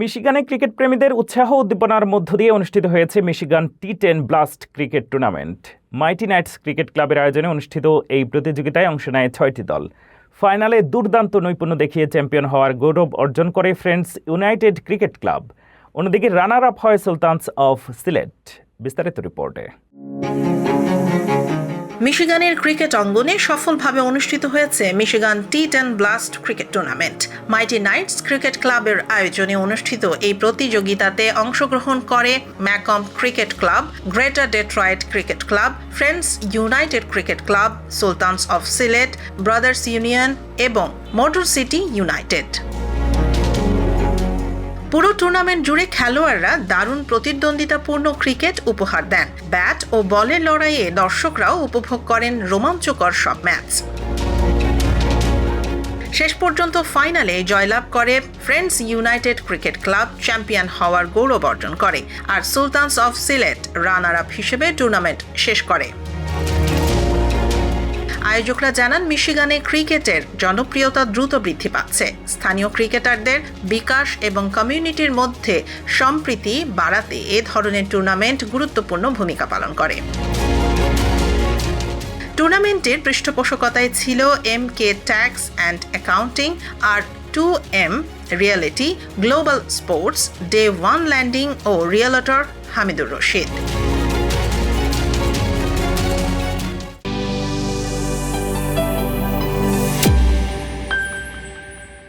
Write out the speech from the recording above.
মিশিগানে cricket প্রেমীদের উৎসাহ উদ্দীপনার মধ্য দিয়ে অনুষ্ঠিত হয়েছে মিশিগান টি10 blast cricket tournament. Mighty knights cricket ক্লাবের আয়োজনে অনুষ্ঠিত এই প্রতিযোগিতায় অংশ নেয় 6টি দল। ফাইনালে দুর্দান্ত নৈপুণ্য দেখিয়ে চ্যাম্পিয়ন হওয়ার গৌরব অর্জন করে ফ্রেন্ডস ইউনাইটেড ক্রিকেট ক্লাব। অন্যদিকে রানার আপ হয় সুলতানস অফ সিলেট। বিস্তারিত রিপোর্টে। মিশিগানের ক্রিকেট অঙ্গনে সফলভাবে অনুষ্ঠিত হয়েছে মিশিগান টি10 blast cricket tournament. Mighty knights cricket ক্লাবের আয়োজনে অনুষ্ঠিত এই প্রতিযোগিতাতে অংশগ্রহণ করে Macomb cricket club, greater Detroit cricket club, friends united cricket club, sultans of Sylhet, brothers union এবং মোটর সিটি ইউনাইটেড। পুরো টুর্নামেন্ট জুড়ে খেলোয়াড়রা দারুণ প্রতিদ্বন্দ্বিতাপূর্ণ ক্রিকেট উপহার দেন। ব্যাট ও বলের লড়াইয়ে দর্শকরাও উপভোগ করেন রোমাঞ্চকর সব ম্যাচ। শেষ পর্যন্ত ফাইনালে জয়লাভ করে friends united cricket club, champion হওয়ার গৌরব অর্জন করে, আর sultans of Sylhet runner up হিসেবে টুর্নামেন্ট শেষ করে। আয়োজকরা জানান, মিশিগানে ক্রিকেটের জনপ্রিয়তা দ্রুত বৃদ্ধি পাচ্ছে। স্থানীয় ক্রিকেটারদের বিকাশ এবং কমিউনিটির মধ্যে সম্প্রীতি বাড়াতে এ ধরনের টুর্নামেন্ট গুরুত্বপূর্ণ ভূমিকা পালন করে। টুর্নামেন্টের পৃষ্ঠপোষকতায় ছিল MK ট্যাক্স অ্যান্ড অ্যাকাউন্টিং আর 2M reality, global sports, day one landing ও রিয়েলটর হামিদুর রশিদ।